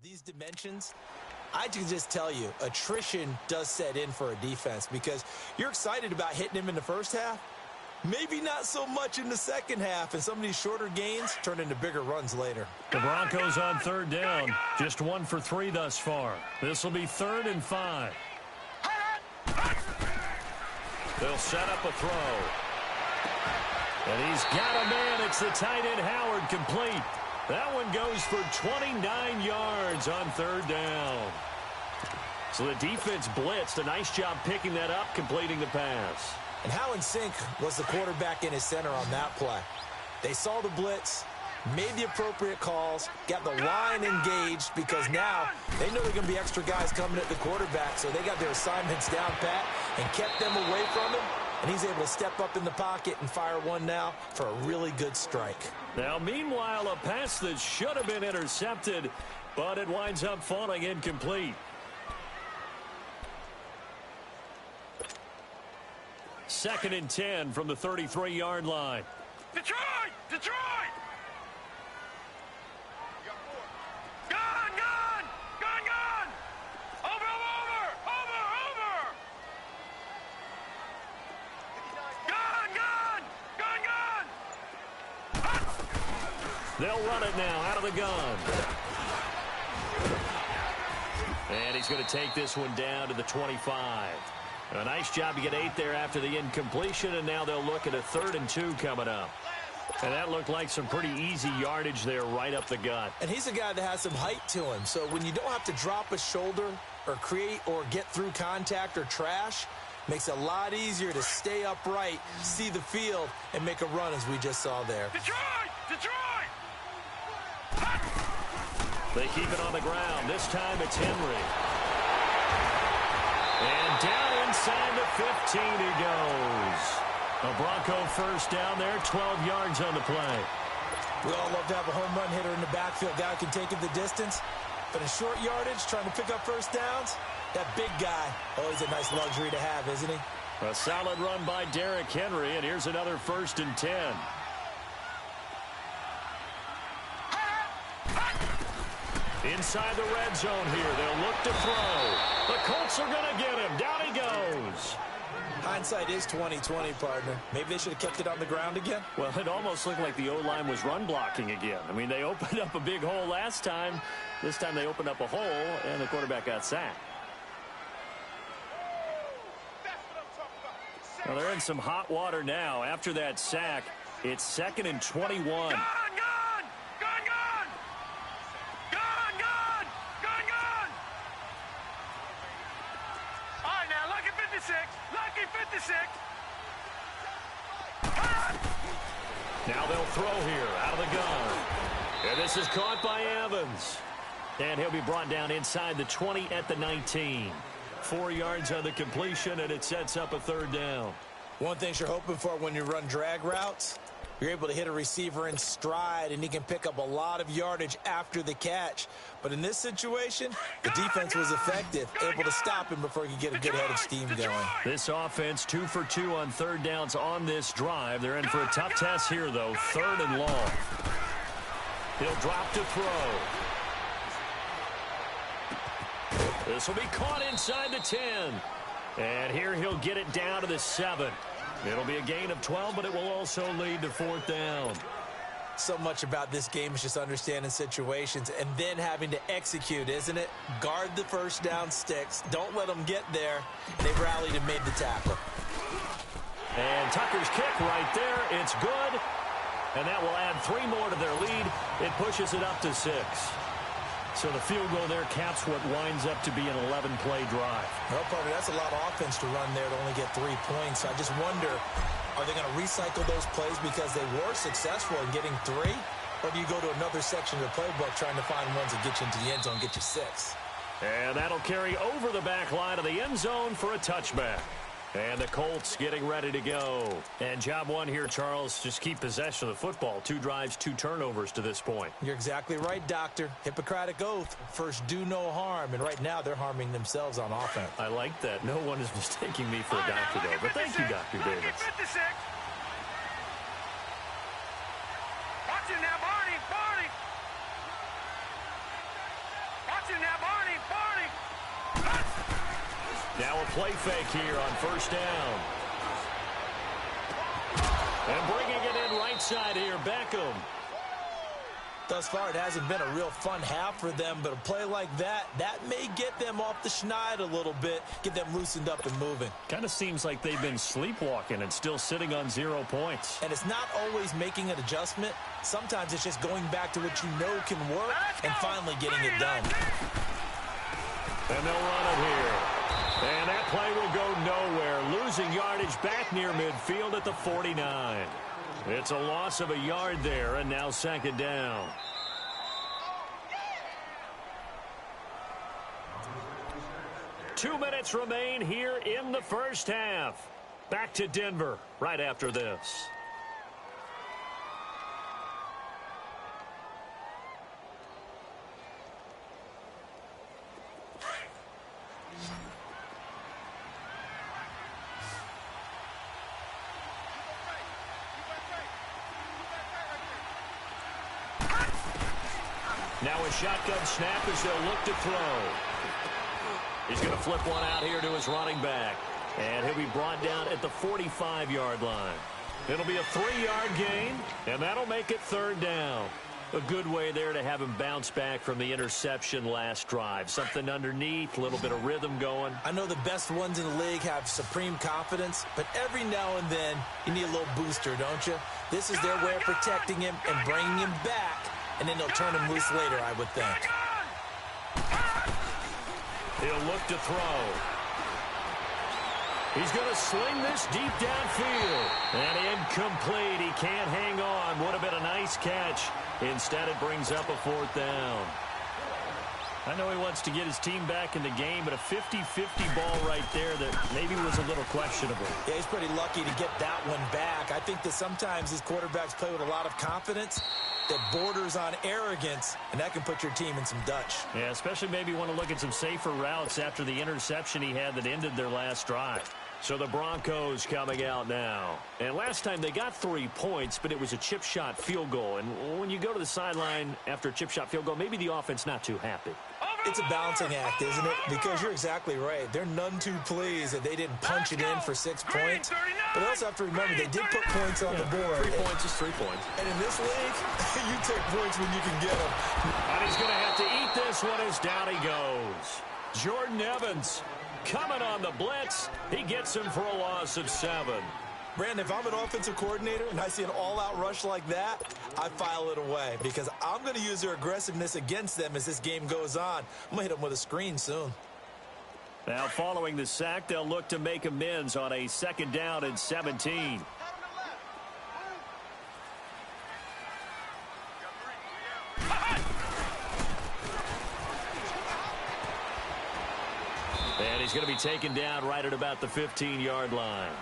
these dimensions, I can just tell you, attrition does set in for a defense because you're excited about hitting him in the first half. Maybe not so much in the second half, and some of these shorter gains turn into bigger runs later. The Broncos on third down. Just 1 for 3 thus far. This will be 3rd and 5. They'll set up a throw. And he's got a man. It's the tight end Howard, complete. That one goes for 29 yards on 3rd down. So the defense blitzed. A nice job picking that up, completing the pass. And how in sync was the quarterback in his center on that play? They saw the blitz, made the appropriate calls, got the line engaged because now they know there are going to be extra guys coming at the quarterback, so they got their assignments down pat and kept them away from him, and he's able to step up in the pocket and fire one now for a really good strike. Now, meanwhile, a pass that should have been intercepted, but it winds up falling incomplete. 2nd and 10 from the 33-yard line. Detroit! Detroit! Gone! Gone! Gone! Gone! Over! Over! Over! Over! Gone! Gone! Gone! Gone! They'll run it now out of the gun. And he's going to take this one down to the 25. A nice job to get 8 there after the incompletion, and now they'll look at a 3rd and 2 coming up. And that looked like some pretty easy yardage there right up the gut. And he's a guy that has some height to him, so when you don't have to drop a shoulder or create or get through contact or trash, makes it a lot easier to stay upright, see the field, and make a run as we just saw there. Detroit! Detroit! They keep it on the ground. This time it's Henry. And down inside the 15 he goes. A Bronco first down there, 12 yards on the play. We all love to have a home run hitter in the backfield. Guy who can take it the distance. But in short yardage, trying to pick up first downs, that big guy, always a nice luxury to have, isn't he? A solid run by Derrick Henry, and here's another 1st and 10. Inside the red zone here, they'll look to throw. The Colts are going to get him. Down he goes. Hindsight is 20/20, partner. Maybe they should have kept it on the ground again. Well, it almost looked like the O-line was run blocking again. I mean, they opened up a big hole last time. This time they opened up a hole, and the quarterback got sacked. Well, they're in some hot water now. After that sack, it's 2nd and 21. Lucky 56. Now they'll throw here out of the gun. And this is caught by Evans. And he'll be brought down inside the 20 at the 19. 4 yards on the completion, and it sets up a 3rd down. One thing you're hoping for when you run drag routes, you're able to hit a receiver in stride, and he can pick up a lot of yardage after the catch. But in this situation, the defense was effective, able to stop him before he could get a good head of steam going. This offense 2 for 2 on 3rd downs on this drive. They're in for a tough test here, though. 3rd and long. He'll drop to throw. This will be caught inside the 10. And here he'll get it down to the 7. It'll be a gain of 12, but it will also lead to 4th down. So much about this game is just understanding situations and then having to execute, isn't it? Guard the first down sticks. Don't let them get there. They rallied and made the tackle. And Tucker's kick right there. It's good. And that will add 3 more to their lead. It pushes it up to 6. So the field goal there caps what winds up to be an 11-play drive. Well, partner, that's a lot of offense to run there to only get 3 points. I just wonder, are they going to recycle those plays because they were successful in getting 3? Or do you go to another section of the playbook trying to find ones that get you into the end zone, get you 6? And that'll carry over the back line of the end zone for a touchback. And the Colts getting ready to go. And job one here, Charles, just keep possession of the football. 2 drives, 2 turnovers to this point. You're exactly right, Doctor. Hippocratic oath. First, do no harm. And right now, they're harming themselves on offense. I like that. No one is mistaking me for a doctor, though. But thank you, Dr. Davis. Watch it now, Barney. Barney. Watch Now a play fake here on first down. And bringing it in right side here, Beckham. Thus far, it hasn't been a real fun half for them, but a play like that may get them off the schneid a little bit, get them loosened up and moving. Kind of seems like they've been sleepwalking and still sitting on 0 points. And it's not always making an adjustment. Sometimes it's just going back to what you know can work and finally getting it done. And they'll run it here. And that play will go nowhere. Losing yardage back near midfield at the 49. It's a loss of a yard there, and now second down. Two minutes remain here in the first half. Back to Denver right after this. Now a shotgun snap as they'll look to throw. He's going to flip one out here to his running back. And he'll be brought down at the 45-yard line. It'll be a 3-yard gain, and that'll make it third down. A good way there to have him bounce back from the interception last drive. Something underneath, a little bit of rhythm going. I know the best ones in the league have supreme confidence, but every now and then you need a little booster, don't you? This is their way of protecting him and bringing him back. And then they'll turn him loose later, I would think. He'll look to throw. He's going to sling this deep downfield. And incomplete. He can't hang on. Would have been a nice catch. Instead, it brings up a fourth down. I know he wants to get his team back in the game, but a 50-50 ball right there that maybe was a little questionable. Yeah, he's pretty lucky to get that one back. I think that sometimes these quarterbacks play with a lot of confidence that borders on arrogance, and that can put your team in some Dutch. Yeah, especially maybe want to look at some safer routes after the interception he had that ended their last drive. So the Broncos coming out now. And last time they got 3 points, but it was a chip shot field goal. And when you go to the sideline after a chip shot field goal, maybe the offense not too happy. It's a balancing act, isn't it? Because you're exactly right. They're none too pleased that they didn't punch it in for 6 points. But they also have to remember they did put points on the board. 3 points is 3 points. And in this league, you take points when you can get them. And he's going to have to eat this one as down he goes. Jordan Evans coming on the blitz. He gets him for a loss of 7. Brandon, if I'm an offensive coordinator and I see an all-out rush like that, I file it away because I'm going to use their aggressiveness against them as this game goes on. I'm going to hit them with a screen soon. Now, following the sack, they'll look to make amends on a second down and 17. And he's going to be taken down right at about the 15-yard line.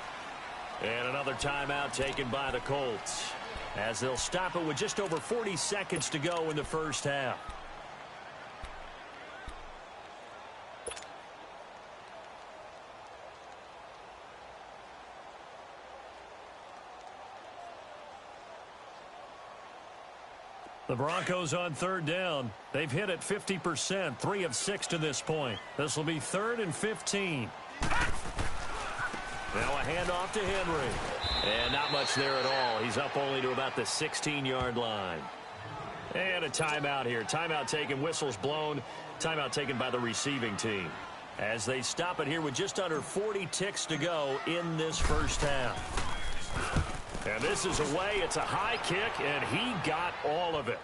And another timeout taken by the Colts as they'll stop it with just over 40 seconds to go in the first half. The Broncos on third down. They've hit it 50%, 3 of 6 to this point. This will be 3rd and 15. Now a handoff to Henry. And not much there at all. He's up only to about the 16-yard line. And a timeout here. Timeout taken, whistles blown. Timeout taken by the receiving team. As they stop it here with just under 40 ticks to go in this first half. And this is away. It's a high kick, and he got all of it.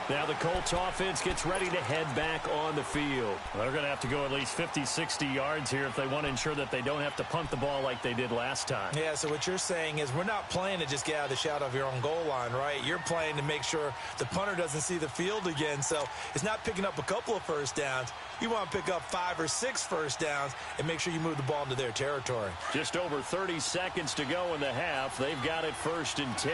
Now the Colts offense gets ready to head back on the field. They're going to have to go at least 50, 60 yards here if they want to ensure that they don't have to punt the ball like they did last time. Yeah, so what you're saying is we're not playing to just get out of the shadow of your own goal line, right? You're playing to make sure the punter doesn't see the field again. So it's not picking up a couple of first downs. You want to pick up 5 or 6 first downs and make sure you move the ball into their territory. Just over 30 seconds to go in the half. They've got it 1st and 10.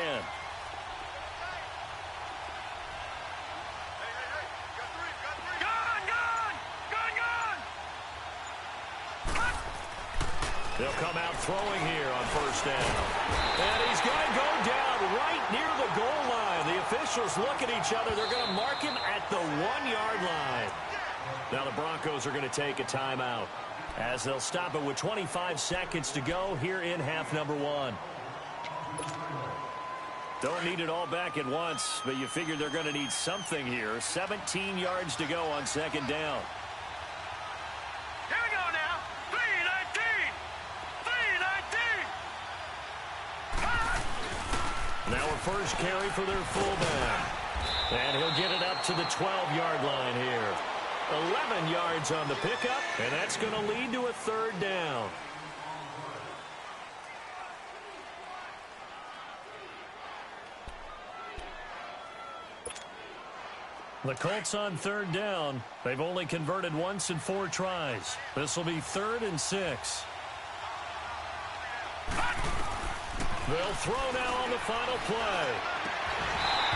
They'll come out throwing here on first down. And he's going to go down right near the goal line. The officials look at each other. They're going to mark him at the 1-yard line. Now the Broncos are going to take a timeout as they'll stop it with 25 seconds to go here in half number 1. Don't need it all back at once, but you figure they're going to need something here. 17 yards to go on second down. Here we go now. 3-19. 3-19. Now a first carry for their fullback. And he'll get it up to the 12-yard line here. 11 yards on the pickup, and that's going to lead to a third down. The Colts on third down. They've only converted once in 4 tries. This will be 3rd and 6. They'll throw now on the final play.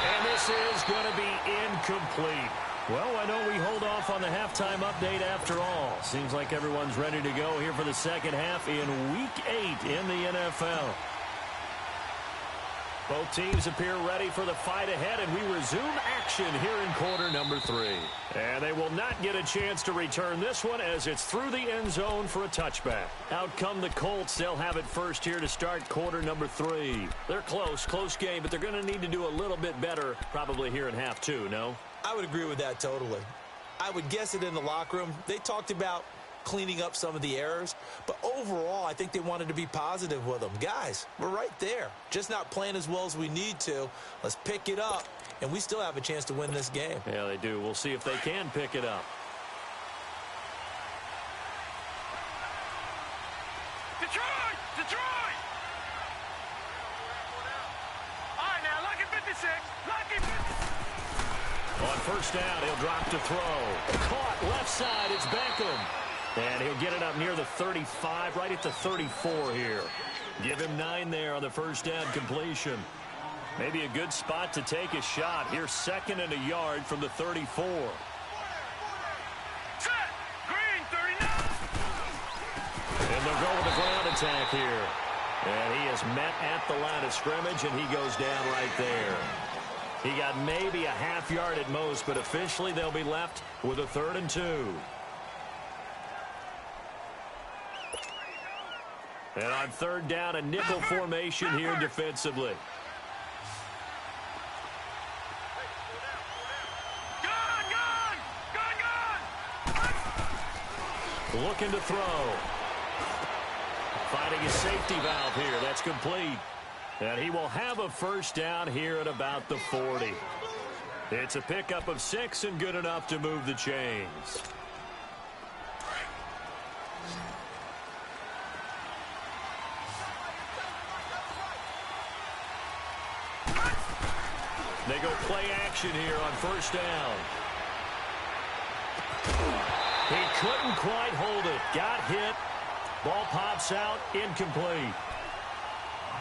And this is going to be incomplete. Well, why don't we hold off on the halftime update after all? Seems like everyone's ready to go here for the second half in Week 8 in the NFL. Both teams appear ready for the fight ahead, and we resume action here in quarter number 3. And they will not get a chance to return this one as it's through the end zone for a touchback. Out come the Colts. They'll have it first here to start quarter number 3. They're close game, but they're going to need to do a little bit better probably here in half 2, no? I would agree with that totally. I would guess it in the locker room. They talked about cleaning up some of the errors, but overall I think they wanted to be positive with them. Guys, we're right there, just not playing as well as we need to. Let's pick it up, and we still have a chance to win this game. Yeah, they do. We'll see if they can pick it up. Detroit! All right, now, lucky 56. Lucky 56. On first down, he'll drop to throw. Caught left side, it's Beckham. And he'll get it up near the 35, right at the 34 here. Give him 9 there on the first down completion. Maybe a good spot to take a shot. Here's 2nd and a yard from the 34. Set. Green, 39. And they'll go with a ground attack here. And he is met at the line of scrimmage, and he goes down right there. He got maybe a half yard at most, but officially they'll be left with a 3rd and 2. And on third down, a nickel formation here defensively. Gun! Looking to throw. Finding a safety valve here. That's complete. And he will have a first down here at about the 40. It's a pickup of 6 and good enough to move the chains. They go play action here on first down. He couldn't quite hold it. Got hit. Ball pops out. Incomplete.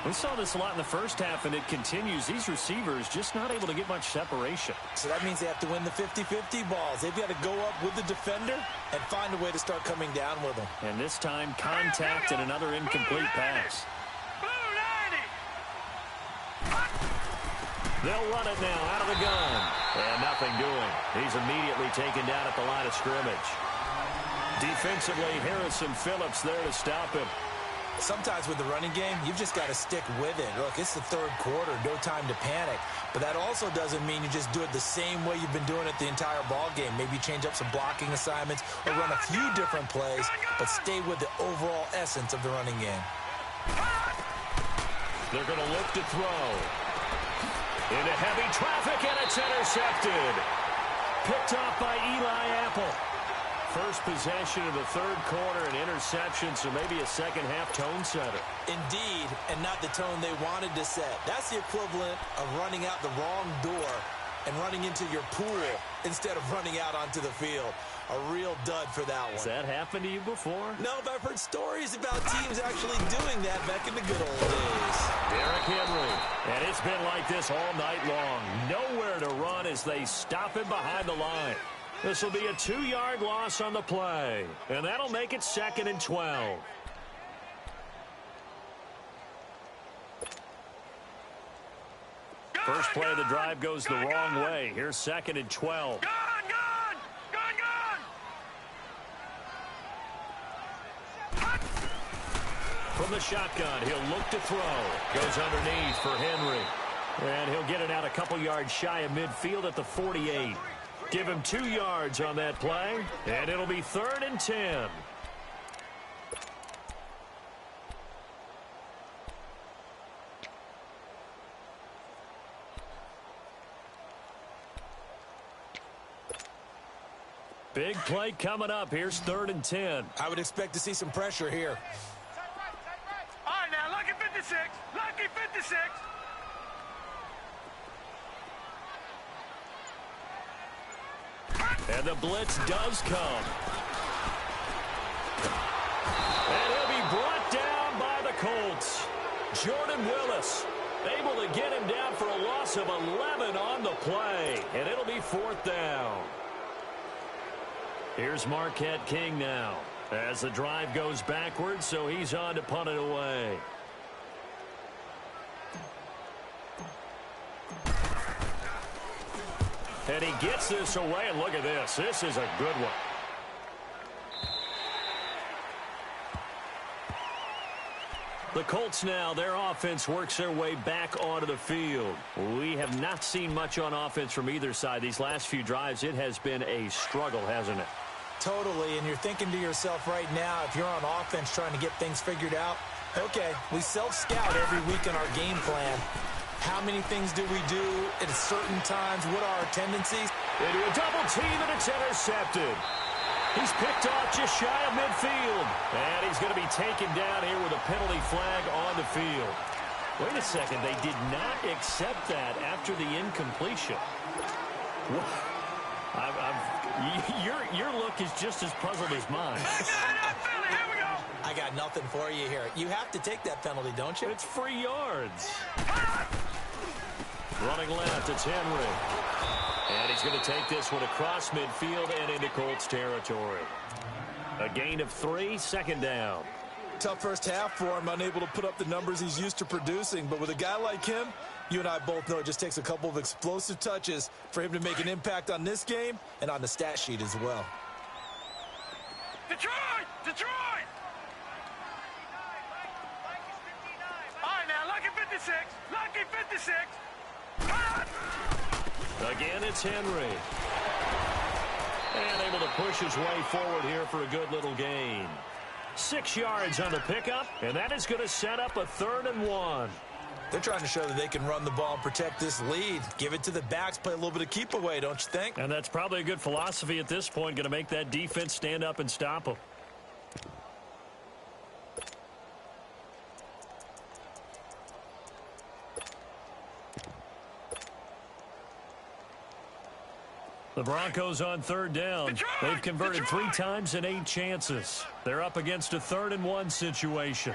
We saw this a lot in the first half, and it continues. These receivers just not able to get much separation. So that means they have to win the 50-50 balls. They've got to go up with the defender and find a way to start coming down with them. And this time, contact and another incomplete pass. They'll run it now out of the gun. And nothing doing. He's immediately taken down at the line of scrimmage. Defensively, Harrison Phillips there to stop him. Sometimes with the running game, you've just got to stick with it. Look, it's the 3rd quarter, no time to panic. But that also doesn't mean you just do it the same way you've been doing it the entire ball game. Maybe change up some blocking assignments or run a few different plays, but stay with the overall essence of the running game. They're going to look to throw. Into heavy traffic, and it's intercepted. Picked off by Eli Apple. First possession of the 3rd quarter, an interception, so maybe a second-half tone setter. Indeed, and not the tone they wanted to set. That's the equivalent of running out the wrong door and running into your pool instead of running out onto the field. A real dud for that one. Has that happened to you before? No, but I've heard stories about teams actually doing that back in the good old days. Derrick Henry. And it's been like this all night long. Nowhere to run as they stop him behind the line. This will be a 2-yard loss on the play. And that'll make it 2nd and 12. First play of the drive goes the wrong way. Here's 2nd and 12. Gun! From the shotgun, he'll look to throw. Goes underneath for Henry. And he'll get it out a couple yards shy of midfield at the 48. Give him 2 yards on that play, and it'll be 3rd and 10. Big play coming up. Here's 3rd and 10. I would expect to see some pressure here. All right, now, lucky 56. Lucky 56. And the blitz does come. And he'll be brought down by the Colts. Jordan Willis able to get him down for a loss of 11 on the play. And it'll be 4th down. Here's Marquette King now as the drive goes backwards, so he's on to punt it away. And he gets this away, and look at this. This is a good one. The Colts now, their offense works their way back onto the field. We have not seen much on offense from either side. These last few drives, it has been a struggle, hasn't it? Totally, and you're thinking to yourself right now, if you're on offense trying to get things figured out, okay, we self-scout every week in our game plan. How many things do we do at certain times? What are our tendencies? They do a double team, and it's intercepted. He's picked off just shy of midfield. And he's going to be taken down here with a penalty flag on the field. Wait a second. They did not accept that after the incompletion. Your look is just as puzzled as mine. Here we go. I got nothing for you here. You have to take that penalty, don't you? It's free yards. Running left, it's Henry. And he's going to take this one across midfield and into Colts territory. A gain of 3, 2nd down. Tough first half for him, unable to put up the numbers he's used to producing. But with a guy like him, you and I both know it just takes a couple of explosive touches for him to make an impact on this game and on the stat sheet as well. Detroit! Detroit! All right, now, lucky 56. Lucky 56. Again, it's Henry. And able to push his way forward here for a good little gain. 6 yards on the pickup, and that is going to set up a 3rd and 1. They're trying to show that they can run the ball and protect this lead. Give it to the backs, play a little bit of keep away, don't you think? And that's probably a good philosophy at this point, going to make that defense stand up and stop them. The Broncos on 3rd down. They've converted 3 times in 8 chances. They're up against a 3rd and 1 situation.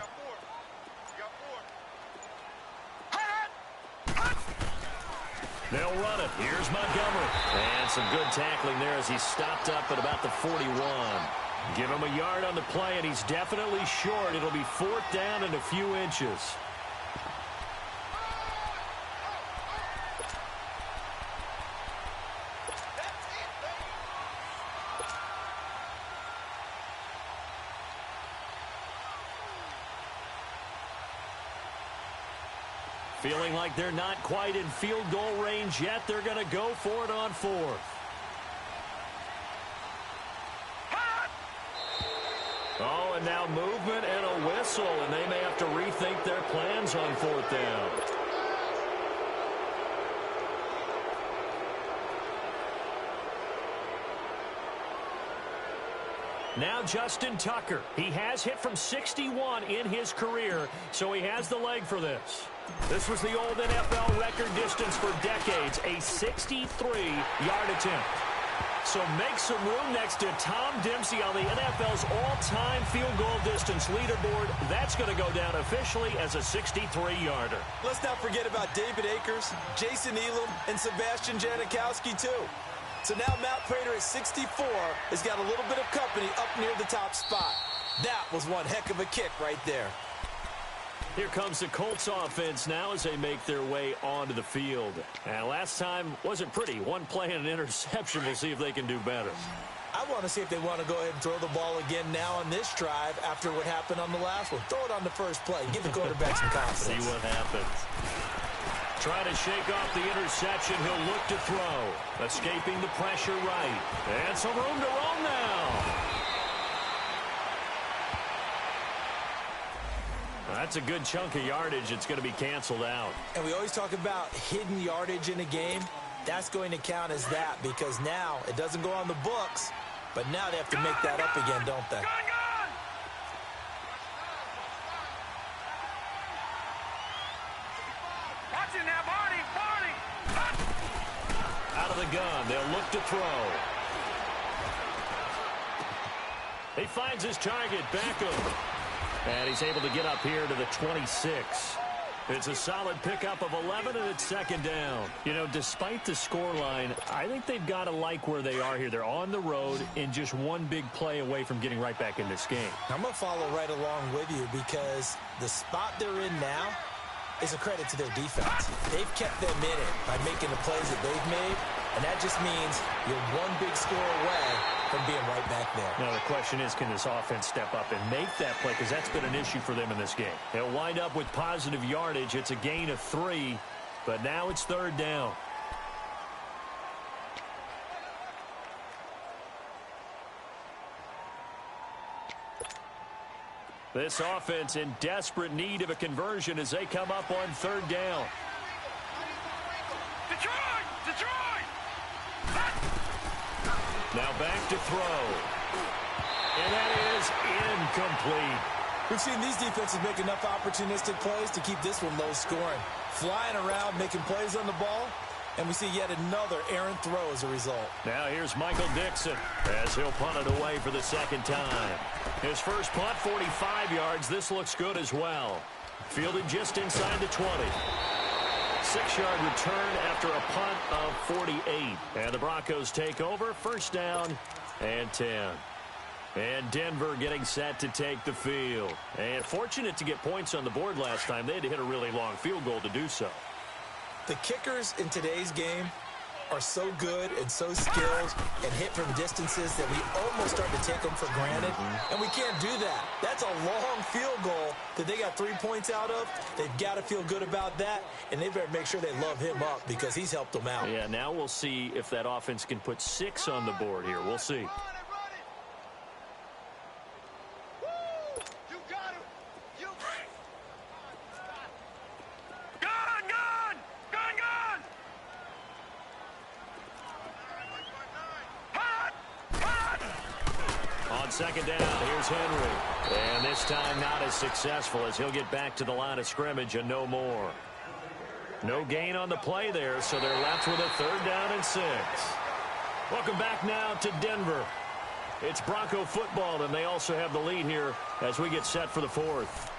They'll run it. Here's Montgomery. And some good tackling there as he's stopped up at about the 41. Give him a yard on the play, and he's definitely short. It'll be 4th down and a few inches. Feeling like they're not quite in field goal range yet. They're going to go for it on 4th. Oh, and now movement and a whistle, and they may have to rethink their plans on 4th down. Now Justin Tucker. He has hit from 61 in his career, so he has the leg for this. This was the old NFL record distance for decades, a 63-yard attempt. So make some room next to Tom Dempsey on the NFL's all-time field goal distance leaderboard. That's going to go down officially as a 63-yarder. Let's not forget about David Akers, Jason Elam, and Sebastian Janikowski, too. So now Matt Prater at 64 has got a little bit of company up near the top spot. That was one heck of a kick right there. Here comes the Colts offense now as they make their way onto the field. And last time wasn't pretty. One play and an interception. We'll see if they can do better. I want to see if they want to go ahead and throw the ball again now on this drive after what happened on the last one. Throw it on the first play. Give the quarterback some confidence. See what happens. Trying to shake off the interception. He'll look to throw. Escaping the pressure right. And some room to roam now. That's a good chunk of yardage. It's going to be canceled out. And we always talk about hidden yardage in a game. That's going to count as that because now it doesn't go on the books, but now they have to make that up again, don't they? Watch it now, Barney. Out of the gun. They'll look to throw. He finds his target. Beckham. And he's able to get up here to the 26. It's a solid pickup of 11, and it's second down. You know, despite the scoreline, I think they've got to like where they are here. They're on the road and just one big play away from getting right back in this game. I'm going to follow right along with you because the spot they're in now is a credit to their defense. They've kept them in it by making the plays that they've made, and that just means you're one big score away from being right back there. Now, the question is, can this offense step up and make that play? Because that's been an issue for them in this game. They'll wind up with positive yardage. It's a gain of 3, but now it's third down. This offense in desperate need of a conversion as they come up on third down. Detroit! Now back to throw. And that is incomplete. We've seen these defenses make enough opportunistic plays to keep this one low scoring. Flying around, making plays on the ball, and we see yet another errant throw as a result. Now here's Michael Dixon as he'll punt it away for the second time. His first punt, 45 yards. This looks good as well. Fielded just inside the 20. 6-yard return after a punt of 48. And the Broncos take over. First down and 10. And Denver getting set to take the field. And fortunate to get points on the board last time. They had to hit a really long field goal to do so. The kickers in today's game are so good and so skilled and hit from distances that we almost start to take them for granted. And we can't do that. That's a long field goal that they got 3 points out of. They've got to feel good about that, and they better make sure they love him up because he's helped them out. Yeah, now we'll see if that offense can put 6 on the board here. We'll see. Second down, here's Henry. And this time not as successful as he'll get back to the line of scrimmage and no more. No gain on the play there, so they're left with a third down and 6. Welcome back now to Denver. It's Bronco football, and they also have the lead here as we get set for the fourth.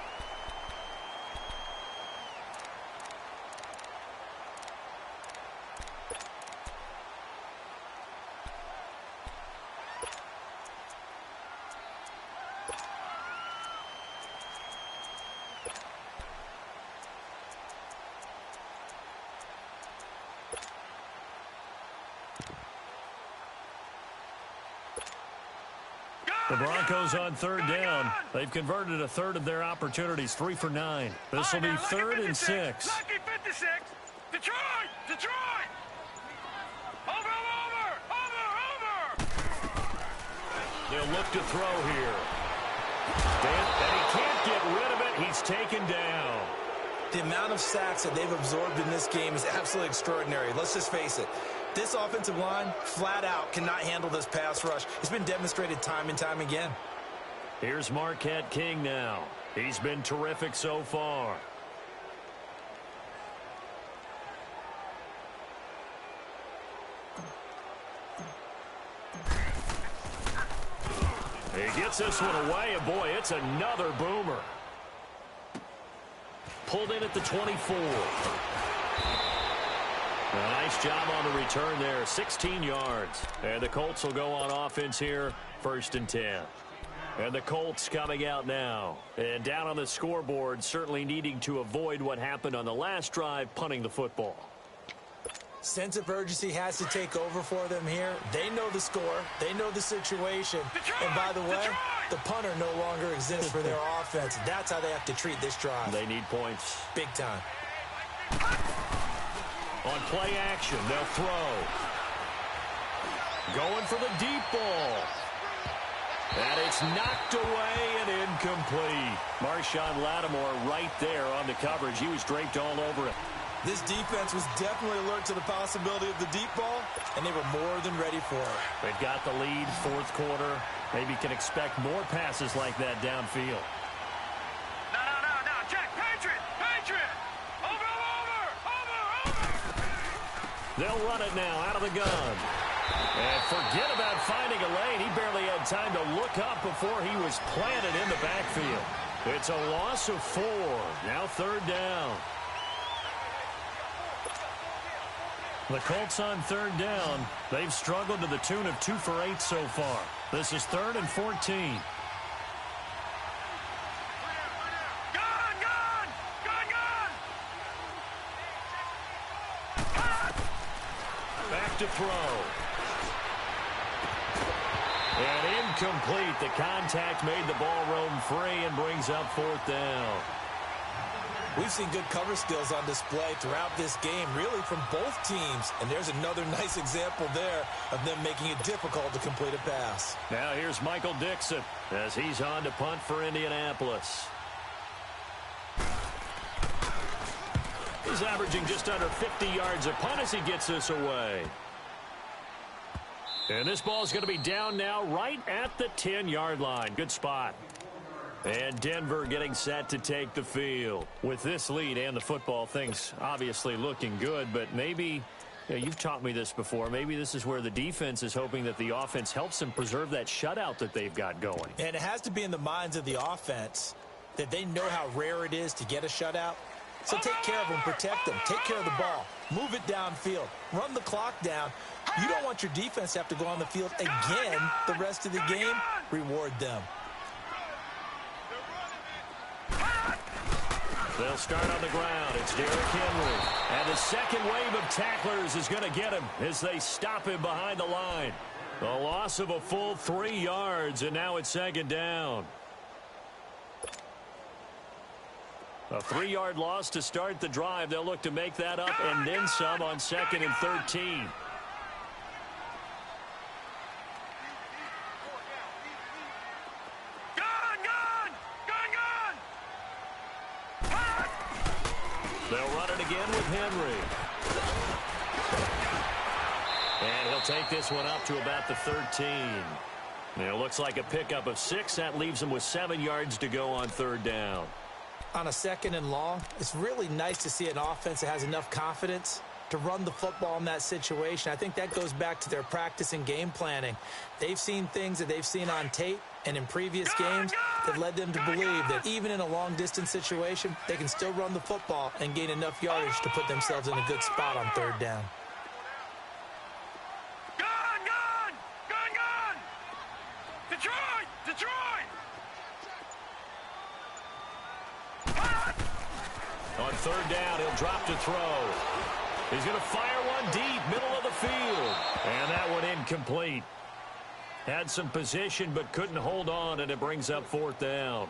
The Broncos on third down. They've converted a third of their opportunities, 3 for 9. This will be third and 6. Lucky 56. Detroit! Over! They'll look to throw here. And he can't get rid of it. He's taken down. The amount of sacks that they've absorbed in this game is absolutely extraordinary. Let's just face it. This offensive line, flat out, cannot handle this pass rush. It's been demonstrated time and time again. Here's Marquette King now. He's been terrific so far. He gets this one away, and boy, it's another boomer. Pulled in at the 24. A nice job on the return there, 16 yards. And the Colts will go on offense here, 1st and 10. And the Colts coming out now. And down on the scoreboard, certainly needing to avoid what happened on the last drive, punting the football. Sense of urgency has to take over for them here. They know the score. They know the situation. And by the way, the punter no longer exists for their offense. That's how they have to treat this drive. They need points. Big time. On play action, they'll throw. Going for the deep ball. And it's knocked away and incomplete. Marshawn Lattimore right there on the coverage. He was draped all over it. This defense was definitely alert to the possibility of the deep ball, and they were more than ready for it. They've got the lead, fourth quarter. Maybe can expect more passes like that downfield. No. Check. Patriot. Over. They'll run it now out of the gun. And forget about finding a lane. He barely had time to look up before he was planted in the backfield. It's a loss of 4. Now third down. The Colts on third down. They've struggled to the tune of 2 for 8 so far. This is 3rd and 14. Gun! Back to throw. And incomplete. The contact made the ball roam free and brings up 4th down. We've seen good cover skills on display throughout this game, really from both teams. And there's another nice example there of them making it difficult to complete a pass. Now here's Michael Dixon as he's on to punt for Indianapolis. He's averaging just under 50 yards a punt as he gets this away. And this ball's going to be down now right at the 10-yard line. Good spot. And Denver getting set to take the field. With this lead and the football, things obviously looking good, but maybe, you've taught me this before, maybe this is where the defense is hoping that the offense helps them preserve that shutout that they've got going. And it has to be in the minds of the offense that they know how rare it is to get a shutout. So take care of them, protect them, take care of the ball, move it downfield, run the clock down. You don't want your defense to have to go on the field again the rest of the game. Reward them. They'll start on the ground. It's Derrick Henry. And the second wave of tacklers is going to get him as they stop him behind the line. A loss of a full 3 yards, and now it's 2nd down. A 3-yard loss to start the drive. They'll look to make that up and then some on 2nd and 13. They'll run it again with Henry. And he'll take this one up to about the 13. And it looks like a pickup of 6. That leaves him with 7 yards to go on 3rd down. On a 2nd and long, it's really nice to see an offense that has enough confidence to run the football in that situation. I think that goes back to their practice and game planning. They've seen things that they've seen on tape and in previous games that led them to believe that even in a long-distance situation, they can still run the football and gain enough yardage to put themselves in a good spot on 3rd down. Gun! Detroit! On 3rd down, he'll drop to throw. He's going to fire one deep, middle of the field. And that one incomplete. Had some position but couldn't hold on, and it brings up 4th down.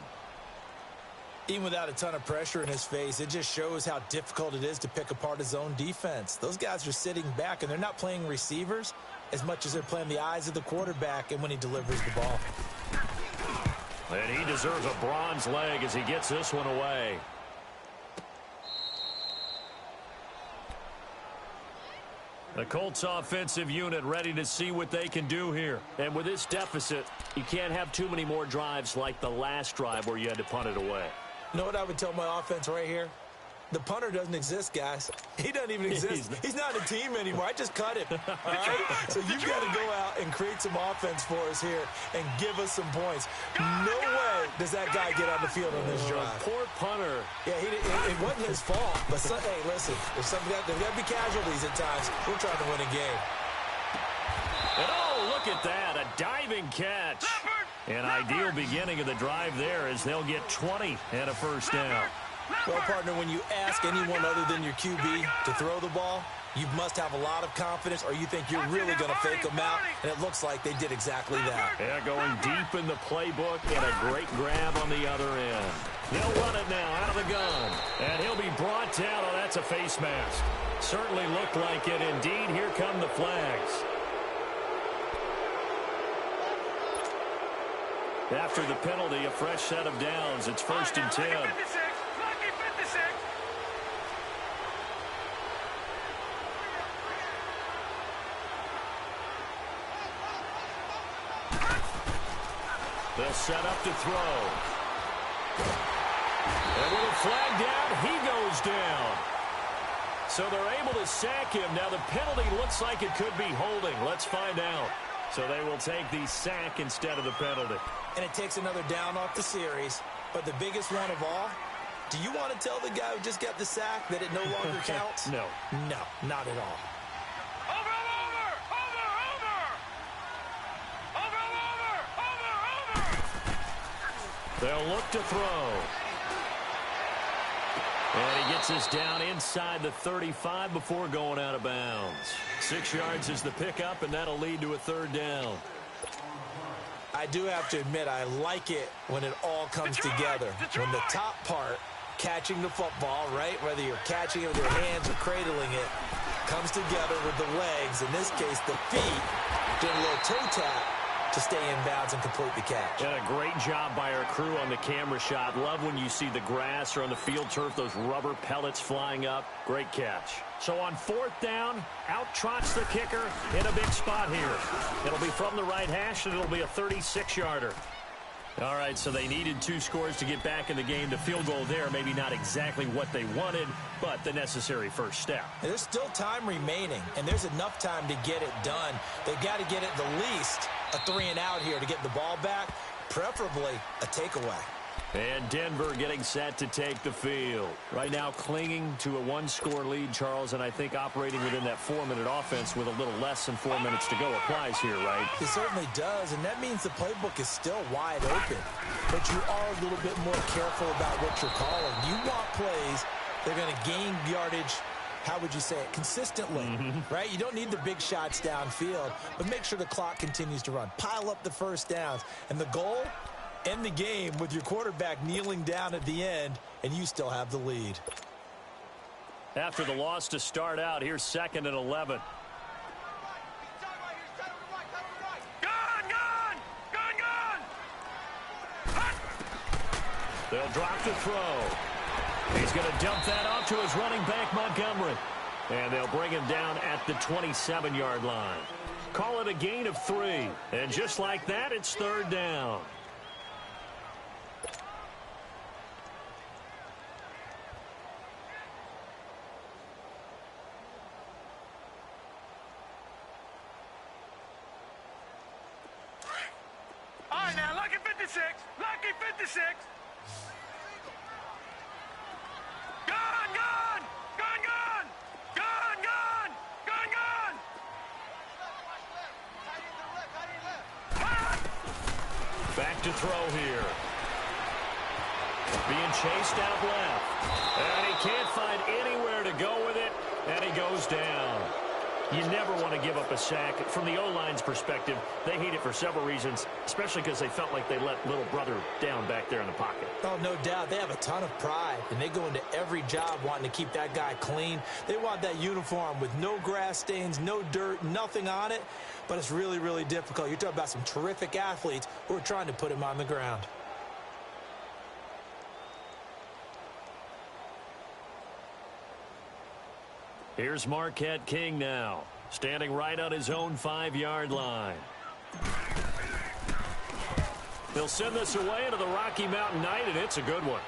Even without a ton of pressure in his face, it just shows how difficult it is to pick apart his own defense. Those guys are sitting back, and they're not playing receivers as much as they're playing the eyes of the quarterback and when he delivers the ball. And he deserves a bronze leg as he gets this one away. The Colts offensive unit ready to see what they can do here. And with this deficit, you can't have too many more drives like the last drive where you had to punt it away. You know what I would tell my offense right here? The punter doesn't exist, guys. He doesn't even exist. He's not a team anymore. I just cut him. All right? So you've got to go out and create some offense for us here and give us some points. No way does that guy get on the field on this drive. Poor punter. Yeah, it wasn't his fault. But, hey, listen, there's got to be casualties at times. We're trying to win a game. And, oh, look at that. A diving catch. An ideal beginning of the drive there as they'll get 20 and a first down. Well, partner, when you ask anyone other than your QB to throw the ball, you must have a lot of confidence, or you think you're really going to fake them out, and it looks like they did exactly that. Yeah, going deep in the playbook and a great grab on the other end. They'll run it now out of the gun, and he'll be brought down. Oh, that's a face mask. Certainly looked like it. Indeed, here come the flags. After the penalty, a fresh set of downs. It's 1st and 10. Lucky 56. Lucky 56. They'll set up to throw. And with a flag down, he goes down. So they're able to sack him. Now the penalty looks like it could be holding. Let's find out. So they will take the sack instead of the penalty. And it takes another down off the series. But the biggest one of all, do you want to tell the guy who just got the sack that it no longer counts? No. No, not at all. Over, over, over, over. Over, over, over, over. They'll look to throw. And he gets us down inside the 35 before going out of bounds. 6 yards is the pickup, and that'll lead to a 3rd down. I do have to admit, I like it when it all comes together. When the top part, catching the football, right, whether you're catching it with your hands or cradling it, comes together with the legs, in this case the feet, doing a little toe tap to stay in bounds and complete the catch. And a great job by our crew on the camera shot. Love when you see the grass or on the field turf, those rubber pellets flying up. Great catch. So on 4th down, out trots the kicker in a big spot here. It'll be from the right hash, and it'll be a 36-yarder. All right, so they needed 2 scores to get back in the game. The field goal there, maybe not exactly what they wanted, but the necessary first step. There's still time remaining, and there's enough time to get it done. They've got to get at the least a 3-and-out here to get the ball back, preferably a takeaway. And Denver getting set to take the field. Right now clinging to a 1-score lead, Charles, and I think operating within that 4-minute offense with a little less than 4 minutes to go applies here, right? It certainly does, and that means the playbook is still wide open. But you are a little bit more careful about what you're calling. You want plays that are going to gain yardage, how would you say it, consistently, right? You don't need the big shots downfield, but make sure the clock continues to run. Pile up the first downs. And the goal? End the game with your quarterback kneeling down at the end, and you still have the lead. After the loss to start out, here's 2nd and 11. Gun, gun, gun, gun. They'll drop the throw. He's going to dump that off to his running back, Montgomery. And they'll bring him down at the 27-yard line. Call it a gain of 3. And just like that, it's 3rd down. All right, now, lucky 56. Lucky 56. Gun, gun, gun, gun. Gun, gun, gun, gun. Back to throw here. Being chased out left. And he can't find anywhere to go with it, and he goes down. You never want to give up a sack. From the O-line's perspective, they hate it for several reasons, especially because they felt like they let little brother down back there in the pocket. Oh, no doubt. They have a ton of pride, and they go into every job wanting to keep that guy clean. They want that uniform with no grass stains, no dirt, nothing on it, but it's really, really difficult. You're talking about some terrific athletes who are trying to put him on the ground. Here's Marquette King now, standing right on his own 5-yard line. They'll send this away into the Rocky Mountain Night, and it's a good one.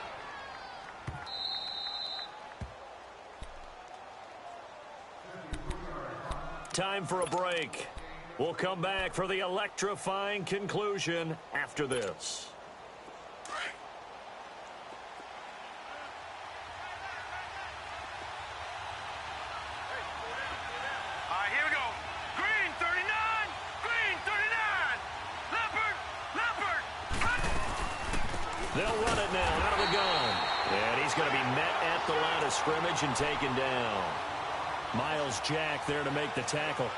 Time for a break. We'll come back for the electrifying conclusion after this. Here we go. Green 39. Green 39. Leopard. Leopard. it now out of the gun. And he's going to be met at the line of scrimmage and taken down. Miles Jack there to make the tackle.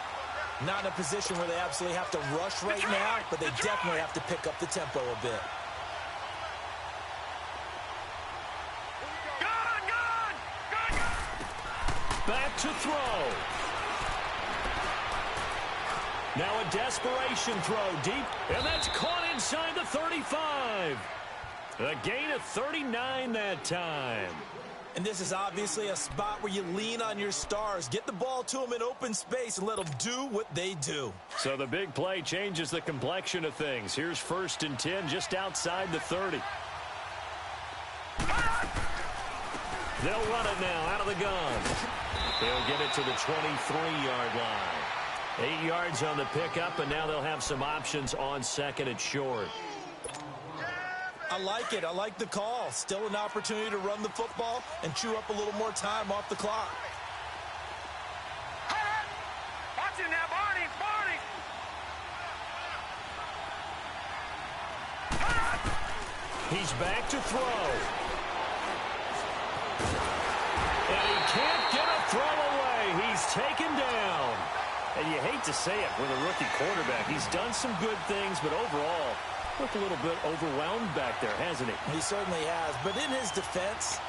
Not in a position where they absolutely have to rush right now, but they definitely have to pick up the tempo a bit. Back to throw. Now a desperation throw deep, and that's caught inside the 35. A gain of 39 that time. And this is obviously a spot where you lean on your stars. Get the ball to them in open space and let them do what they do. So the big play changes the complexion of things. Here's 1st and 10 just outside the 30. They'll run it now out of the gun. They'll get it to the 23-yard line. 8 yards on the pickup, and now they'll have some options on 2nd and short. I like it. I like the call. Still an opportunity to run the football and chew up a little more time off the clock. Watch it now, Barney. He's back to throw. And he can't get a throw away. He's taken down. And you hate to say it with a rookie quarterback. He's done some good things, but overall, looked a little bit overwhelmed back there, hasn't he? He certainly has. But in his defense,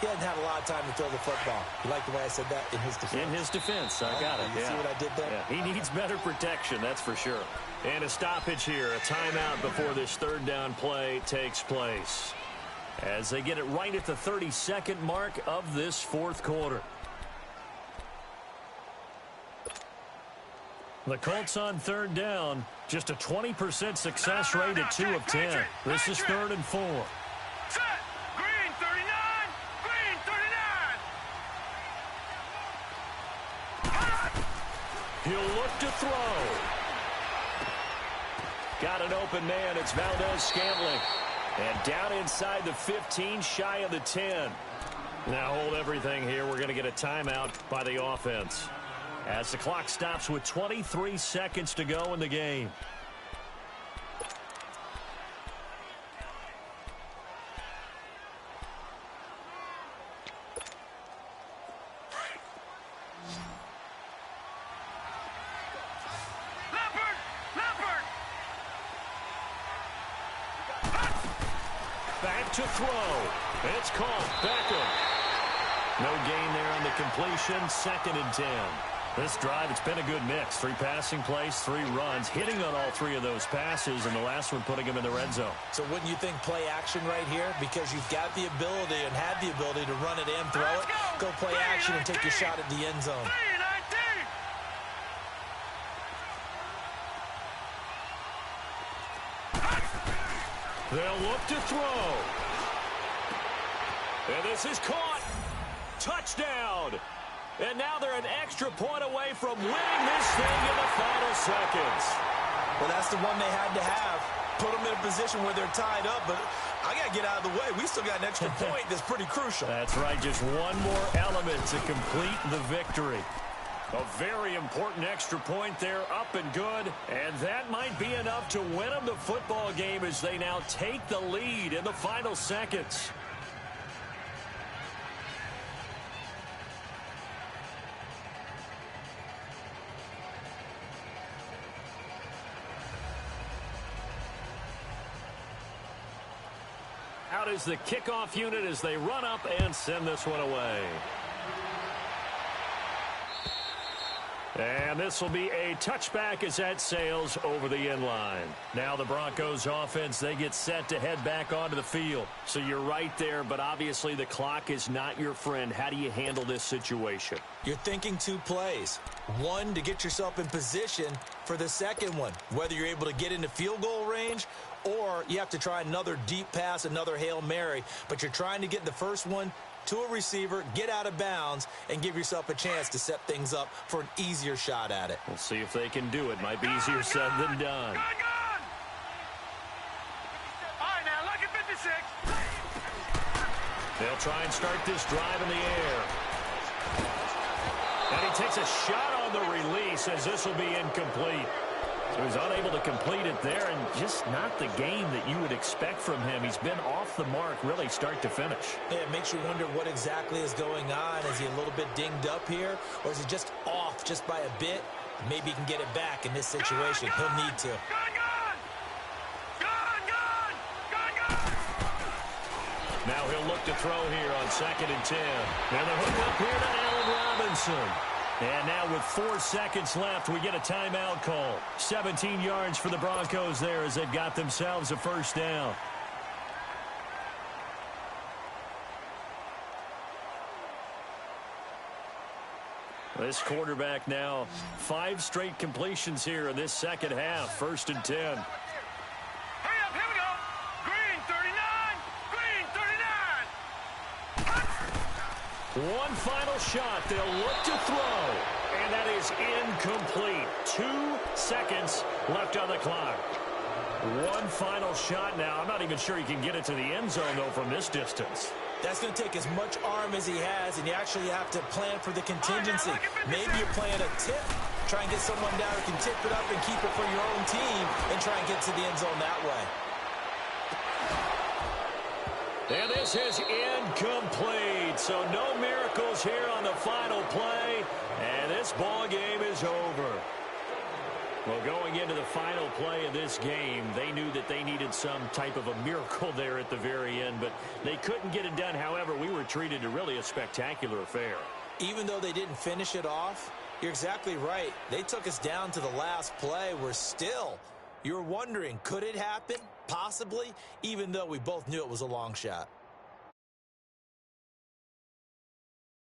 he hasn't had a lot of time to throw the football. You like the way I said that? In his defense. In his defense. I got it. You see what I did there? Yeah, he needs better protection, that's for sure. And a stoppage here, a timeout before this 3rd down play takes place. As they get it right at the 32nd mark of this 4th quarter. The Colts on 3rd down, just a 20% success rate at 2 of 10. This is 3rd and 4. Set. Green 39. Green 39. He'll look to throw. Got an open man. It's Valdez-Scantling. And down inside the 15, shy of the 10. Now hold everything here. We're going to get a timeout by the offense. As the clock stops with 23 seconds to go in the game. Leopard. Back to throw. It's caught. Beckham. No gain there on the completion. 2nd and 10. This drive, it's been a good mix. 3 passing plays, 3 runs, hitting on all 3 of those passes, and the last one putting him in the red zone. So wouldn't you think play action right here? Because you've got the ability and had the ability to run it and throw it. Go play action and take your shot at the end zone. 319. They'll look to throw. And this is caught. Touchdown. And now they're an extra point away from winning this thing in the final seconds. Well, that's the one they had to have. Put them in a position where they're tied up, but I got to get out of the way. We still got an extra point that's pretty crucial. That's right, just one more element to complete the victory. A very important extra point there, up and good. And that might be enough to win them the football game as they now take the lead in the final seconds. Out is the kickoff unit as they run up and send this one away. And this will be a touchback as that sails over the end line. Now the Broncos offense, they get set to head back onto the field. So you're right there, but obviously the clock is not your friend. How do you handle this situation? You're thinking 2 plays. One, to get yourself in position for the second one, whether you're able to get into field goal range or you have to try another deep pass, another Hail Mary. But you're trying to get the first one to a receiver, get out of bounds, and give yourself a chance to set things up for an easier shot at it. We'll see if they can do it. Might be easier said than done. Gun! All right, now, look at 56. They'll try and start this drive in the air. And he takes a shot on the release as this will be incomplete. So he's unable to complete it there, and just not the game that you would expect from him. He's been off the mark really start to finish. Yeah, it makes you wonder what exactly is going on. Is he a little bit dinged up here, or is he just off just by a bit? Maybe he can get it back in this situation. He'll need to. Now he'll look to throw here on 2nd and 10. And the hook up here to Allen Robinson. And now with 4 seconds left, we get a timeout call. 17 yards for the Broncos there as they've got themselves a first down. This quarterback now 5 straight completions here in this second half. 1st and 10. Hurry up, here we go. Green 39. Green 39. One final shot. They'll look to throw. And that is incomplete. 2 seconds left on the clock. One final shot now. I'm not even sure he can get it to the end zone, though, from this distance. That's going to take as much arm as he has, and you actually have to plan for the contingency. Maybe you're playing a tip. Try and get someone down who can tip it up and keep it for your own team and try and get to the end zone that way. And this is incomplete. So no miracles here on the final play. And this ball game is over. Well, going into the final play of this game, they knew that they needed some type of a miracle there at the very end, but they couldn't get it done. However, we were treated to really a spectacular affair. Even though they didn't finish it off, you're exactly right. They took us down to the last play. You're wondering, could it happen? Possibly, even though we both knew it was a long shot.